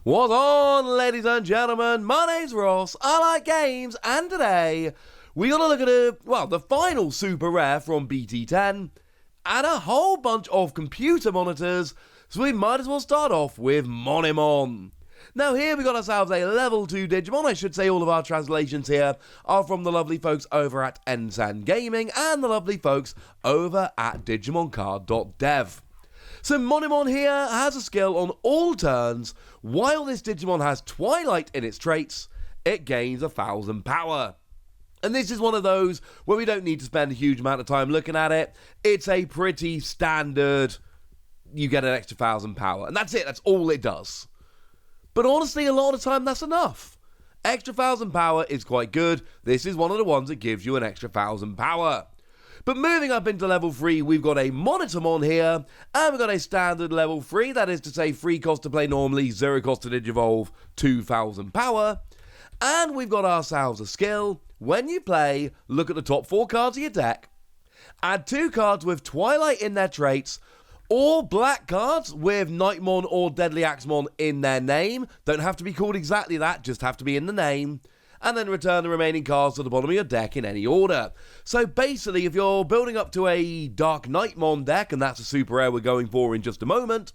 What's on, ladies and gentlemen? My name's Ross, I like games, and today we're going to look at the final super rare from BT10 and a whole bunch of computer monitors, so we might as well start off with Monomon. Now here we got ourselves a level 2 Digimon. I should say all of our translations here are from the lovely folks over at Ensan Gaming and the lovely folks over at DigimonCard.dev. So Monomon here has a skill on all turns. While this Digimon has Twilight in its traits, it gains 1000 power. And this is one of those where we don't need to spend a huge amount of time looking at it. It's a pretty standard, you get an extra 1000 power. And that's it, that's all it does. But honestly, a lot of the time that's enough. Extra 1000 power is quite good. This is one of the ones that gives you an extra 1000 power. But moving up into level 3, we've got a Monitormon here, and we've got a standard level 3, that is to say free cost to play normally, 0 cost to Digivolve, 2000 power. And we've got ourselves a skill. When you play, look at the top 4 cards of your deck, add 2 cards with Twilight in their traits, or black cards with Knightmon or Deadly Axemon in their name. Don't have to be called exactly that, just have to be in the name. And then return the remaining cards to the bottom of your deck in any order. So basically, if you're building up to a DarkKnightmon deck, and that's a super rare we're going for in just a moment,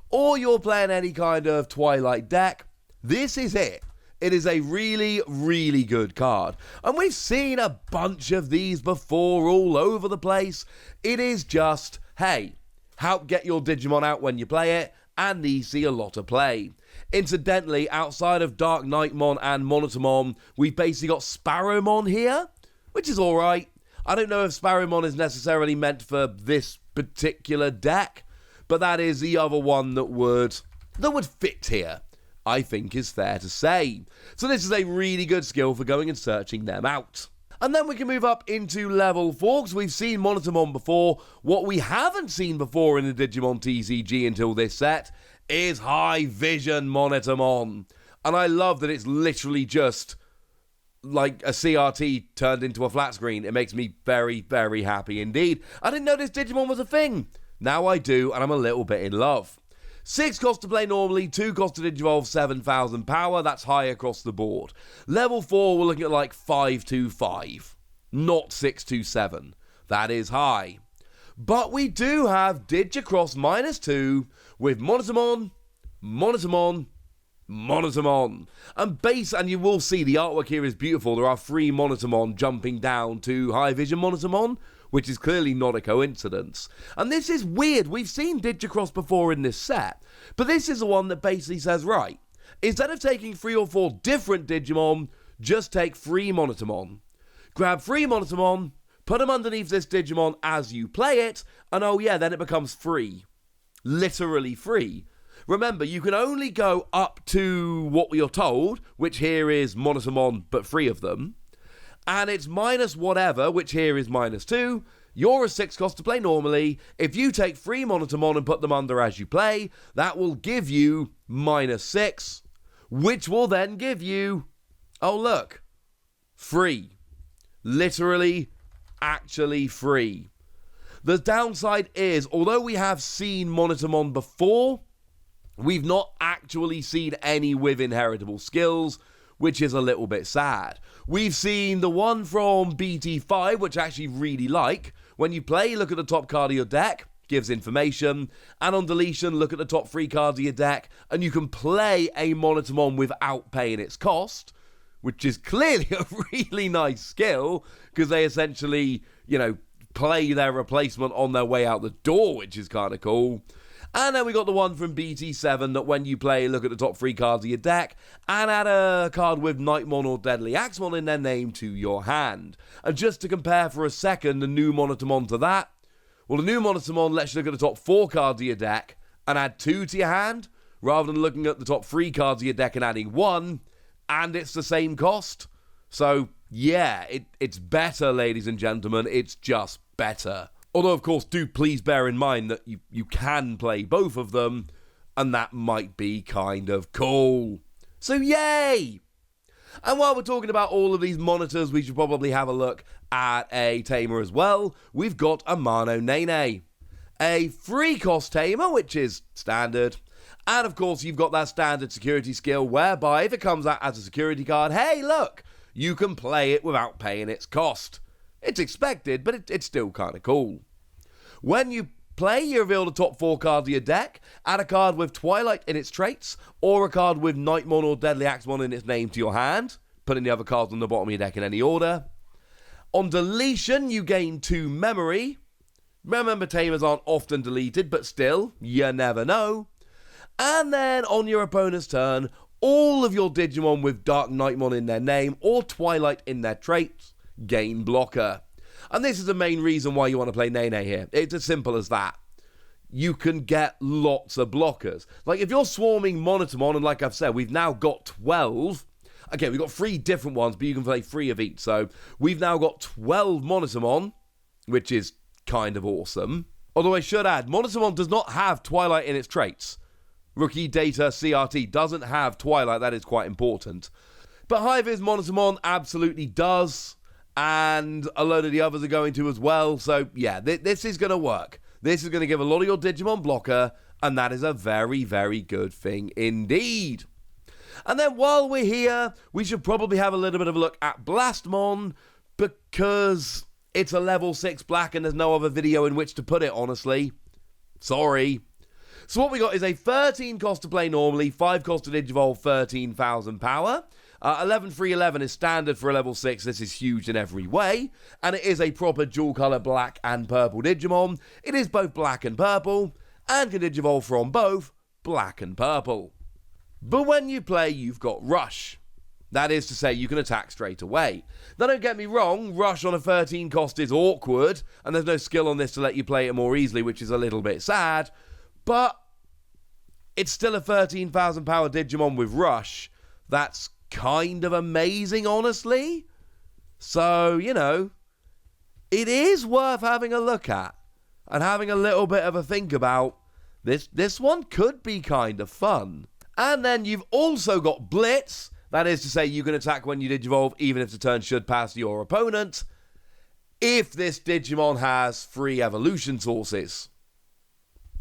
or you're playing any kind of Twilight deck, this is it. It is a really, really good card. And we've seen a bunch of these before all over the place. It is just, hey, help get your Digimon out when you play it, and these see a lot of play. Incidentally, outside of DarkKnightmon and Monitormon, we've basically got Sparrowmon here, which is alright. I don't know if Sparrowmon is necessarily meant for this particular deck, but that is the other one that would fit here, I think is fair to say. So this is a really good skill for going and searching them out. And then we can move up into level 4, because we've seen Monitormon before. What we haven't seen before in the Digimon TCG until this set is High Vision Monitormon. And I love that it's literally just like a CRT turned into a flat screen. It makes me very, very happy indeed. I didn't know this Digimon was a thing. Now I do, and I'm a little bit in love. 6 cost to play normally, 2 cost to Digivolve, 7000 power, that's high across the board. Level 4, we're looking at like 525, not 627. That is high. But we do have Digicross -2 with Monitormon, Monitormon, Monitormon. And you will see the artwork here is beautiful. There are 3 Monitormon jumping down to High Vision Monitormon, which is clearly not a coincidence. And this is weird. We've seen Digicross before in this set, but this is the one that basically says, right, instead of taking 3 or 4 different Digimon, just take 3 Monitormon. Grab 3 Monitormon, put them underneath this Digimon as you play it, and oh yeah, then it becomes free. Literally free. Remember, you can only go up to what you're told, which here is Monitormon, but 3 of them. And it's minus whatever, which here is -2. You're a 6 cost to play normally. If you take 3 Monitormon and put them under as you play, that will give you -6, which will then give you, oh look, free. Literally, actually free. The downside is, although we have seen Monitormon before, we've not actually seen any with inheritable skills, which is a little bit sad. We've seen the one from BT5, which I actually really like. When you play, look at the top card of your deck, gives information, and on deletion, look at the top 3 cards of your deck, and you can play a Monitormon without paying its cost, which is clearly a really nice skill, because they essentially, play their replacement on their way out the door, which is kind of cool. And then we got the one from BT7 that when you play, look at the top 3 cards of your deck and add a card with Knightmon or Deadly Axemon in their name to your hand. And just to compare for a second the new Monitormon to that, well, the new Monitormon lets you look at the top 4 cards of your deck and add 2 to your hand, rather than looking at the top 3 cards of your deck and adding 1, and it's the same cost. So, yeah, it's better, ladies and gentlemen, it's just better. Although, of course, do please bear in mind that you can play both of them, and that might be kind of cool. So, yay! And while we're talking about all of these monitors, we should probably have a look at a Tamer as well. We've got Amano Nene, a free cost Tamer, which is standard, And of course, you've got that standard security skill whereby if it comes out as a security card, hey, look, you can play it without paying its cost. It's expected, but it's still kind of cool. When you play, you reveal the top 4 cards of your deck, add a card with Twilight in its traits, or a card with Nightmon or Deadly Axemon in its name to your hand, putting the other cards on the bottom of your deck in any order. On deletion, you gain 2 memory. Remember, Tamers aren't often deleted, but still, you never know. And then on your opponent's turn, all of your Digimon with DarkKnightmon in their name or Twilight in their traits gain blocker. And this is the main reason why you want to play Nene here. It's as simple as that. You can get lots of blockers. Like if you're swarming Monitormon, and like I've said, we've now got 12. Okay, we've got 3 different ones, but you can play 3 of each. So we've now got 12 Monitormon, which is kind of awesome. Although I should add, Monitormon does not have Twilight in its traits. Rookie Data CRT doesn't have Twilight, that is quite important. But High-Vis Monitormon absolutely does, and a load of the others are going to as well, so yeah, this is going to work. This is going to give a lot of your Digimon blocker, and that is a very, very good thing indeed. And then while we're here, we should probably have a little bit of a look at Blastmon, because it's a level 6 black and there's no other video in which to put it, honestly. Sorry. So what we got is a 13 cost to play normally, 5 cost to Digivolve, 13,000 power. 11-3-11 is standard for a level 6. This is huge in every way. And it is a proper dual colour black and purple Digimon. It is both black and purple, and can Digivolve from both black and purple. But when you play, you've got Rush. That is to say, you can attack straight away. Now don't get me wrong, Rush on a 13 cost is awkward, and there's no skill on this to let you play it more easily, which is a little bit sad. But it's still a 13,000 power Digimon with Rush. That's kind of amazing, honestly. So, you know, it is worth having a look at and having a little bit of a think about. This one could be kind of fun. And then you've also got Blitz. That is to say, you can attack when you Digivolve, even if the turn should pass your opponent, if this Digimon has 3 evolution sources.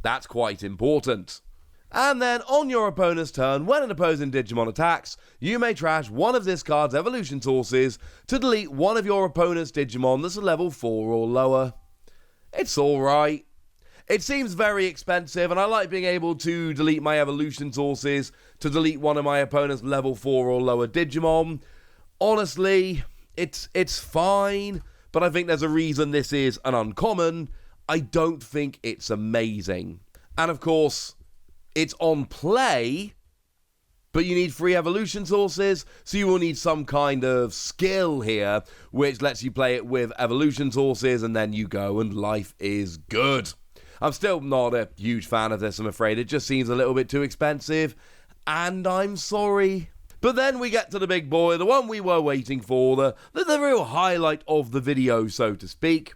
That's quite important. And then on your opponent's turn, when an opposing Digimon attacks, you may trash one of this card's evolution sources to delete one of your opponent's Digimon that's a level 4 or lower. It's alright. It seems very expensive, and I like being able to delete my evolution sources to delete one of my opponent's level 4 or lower Digimon. Honestly, it's fine, but I think there's a reason this is an uncommon. I don't think it's amazing. And of course, it's on play, but you need 3 evolution sources, so you will need some kind of skill here, which lets you play it with evolution sources, and then you go and life is good. I'm still not a huge fan of this, I'm afraid. It just seems a little bit too expensive, and I'm sorry. But then we get to the big boy, the one we were waiting for, the real highlight of the video, so to speak.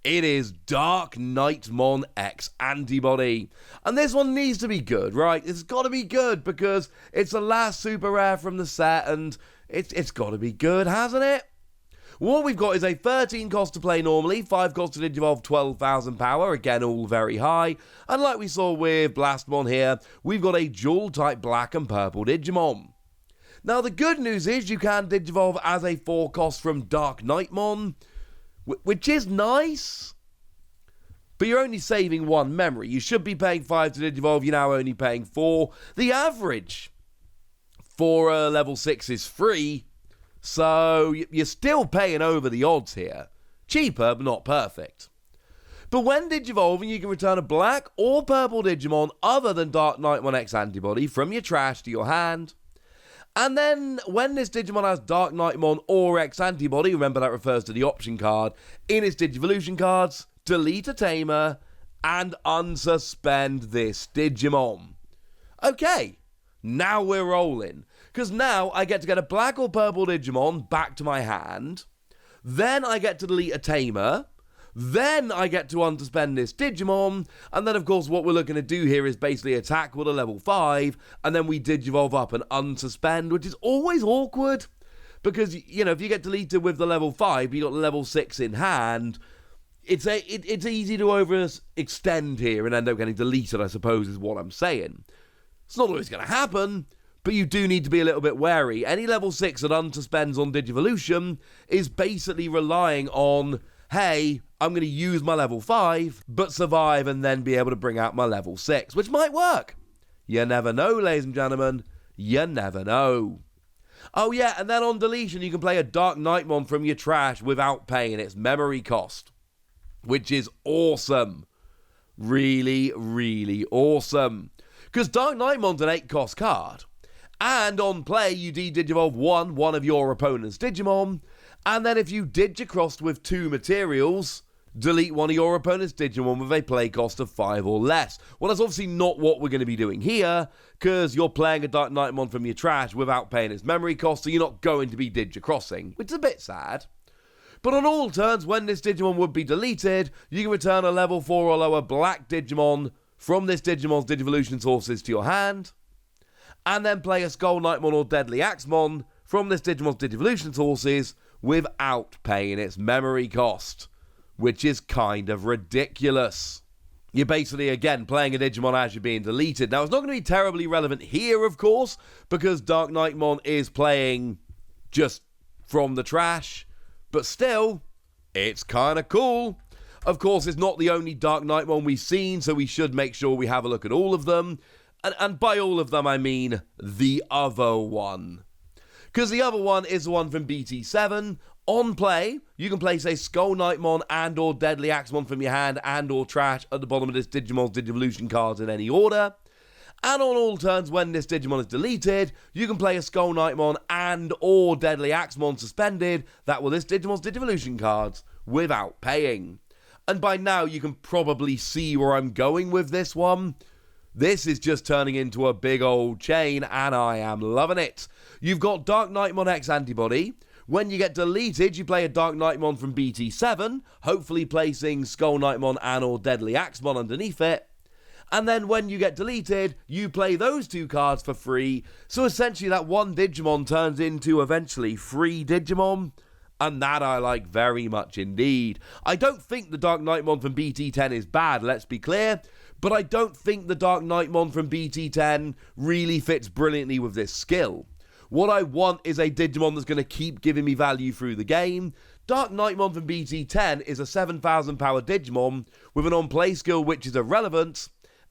It is DarkKnightmon X Antibody. And this one needs to be good, right? It's got to be good because it's the last super rare from the set, and it's got to be good, hasn't it? What we've got is a 13 cost to play normally, 5 cost to Digivolve, 12,000 power, again all very high. And like we saw with Blastmon here, we've got a dual type black and purple Digimon. Now the good news is you can Digivolve as a 4 cost from DarkKnightmon, which is nice, but you're only saving 1 memory. You should be paying 5 to Digivolve, you're now only paying 4. The average for a level 6 is 3, so you're still paying over the odds here. Cheaper, but not perfect. But when Digivolving, you can return a black or purple Digimon other than DarkKnightmon X Antibody from your trash to your hand. And then, when this Digimon has DarkKnightmon or X Antibody, remember that refers to the option card, in its Digivolution cards, delete a Tamer, and unsuspend this Digimon. Okay, now we're rolling. Because now I get to get a black or purple Digimon back to my hand, then I get to delete a Tamer, then I get to unsuspend this Digimon, and then of course what we're looking to do here is basically attack with a level 5, and then we Digivolve up and unsuspend, which is always awkward, because, you know, if you get deleted with the level 5, you got the level 6 in hand, it's easy to overextend here and end up getting deleted, I suppose, is what I'm saying. It's not always going to happen, but you do need to be a little bit wary. Any level 6 that unsuspends on Digivolution is basically relying on, hey, I'm going to use my level 5, but survive and then be able to bring out my level 6, which might work. You never know, ladies and gentlemen. You never know. Oh yeah, and then on deletion, you can play a DarkKnightmon from your trash without paying its memory cost, which is awesome. Really, really awesome. Because DarkKnightmon's an 8-cost card. And on play, you de-digivolve one of your opponent's Digimon, and then if you digicrossed with 2 materials, delete one of your opponent's Digimon with a play cost of 5 or less. Well, that's obviously not what we're going to be doing here, because you're playing a DarkKnightmon from your trash without paying its memory cost, so you're not going to be digicrossing, which is a bit sad. But on all turns, when this Digimon would be deleted, you can return a level 4 or lower black Digimon from this Digimon's Digivolution sources to your hand, and then play a Skullknightmon or Deadly Axemon from this Digimon's Digivolution sources without paying its memory cost, which is kind of ridiculous. You're basically, again, playing a Digimon as you're being deleted. Now, it's not going to be terribly relevant here, of course, because DarkKnightmon is playing just from the trash, but still, it's kind of cool. Of course, it's not the only DarkKnightmon we've seen, so we should make sure we have a look at all of them. And by all of them, I mean the other one. Because the other one is the one from BT7. On play, you can place a Skullknightmon and or Deadly Axemon from your hand and or trash at the bottom of this Digimon's Digivolution cards in any order. And on all turns, when this Digimon is deleted, you can play a Skullknightmon and or Deadly Axemon suspended that were this Digimon's Digivolution cards without paying. And by now, you can probably see where I'm going with this one. This is just turning into a big old chain, and I am loving it. You've got DarkKnightmon X Antibody. When you get deleted, you play a DarkKnightmon from BT7, hopefully placing Skullknightmon and or Deadly Axemon underneath it. And then when you get deleted, you play those 2 cards for free. So essentially that one Digimon turns into eventually 3 Digimon. And that I like very much indeed. I don't think the DarkKnightmon from BT10 is bad, let's be clear. But I don't think the DarkKnightmon from BT10 really fits brilliantly with this skill. What I want is a Digimon that's going to keep giving me value through the game. DarkKnightmon from BT10 is a 7,000 power Digimon with an on-play skill which is irrelevant,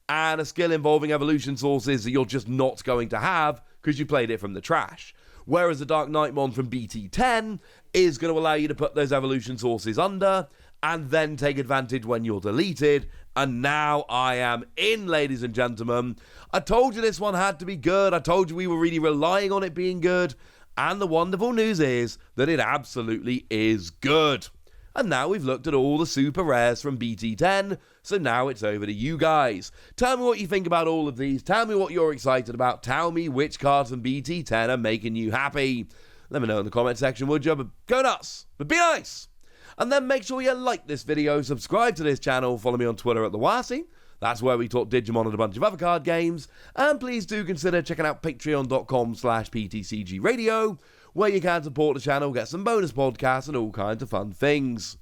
and a skill involving evolution sources that you're just not going to have because you played it from the trash. Whereas the DarkKnightmon from BT10 is going to allow you to put those evolution sources under and then take advantage when you're deleted. And now I am in, ladies and gentlemen. I told you this one had to be good. I told you we were really relying on it being good. And the wonderful news is that it absolutely is good. And now we've looked at all the super rares from BT10, so now it's over to you guys. Tell me what you think about all of these. Tell me what you're excited about. Tell me which cards from BT10 are making you happy. Let me know in the comment section, would you? But go nuts, but be nice. And then make sure you like this video, subscribe to this channel, follow me on Twitter at TheWasi. That's where we talk Digimon and a bunch of other card games. And please do consider checking out patreon.com/PTCGradio, where you can support the channel, get some bonus podcasts and all kinds of fun things.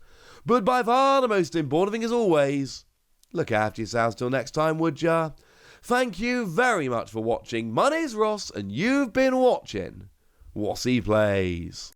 But by far the most important thing is always, look after yourselves till next time, would ya? Thank you very much for watching. My name's Ross, and you've been watching Wasi Plays.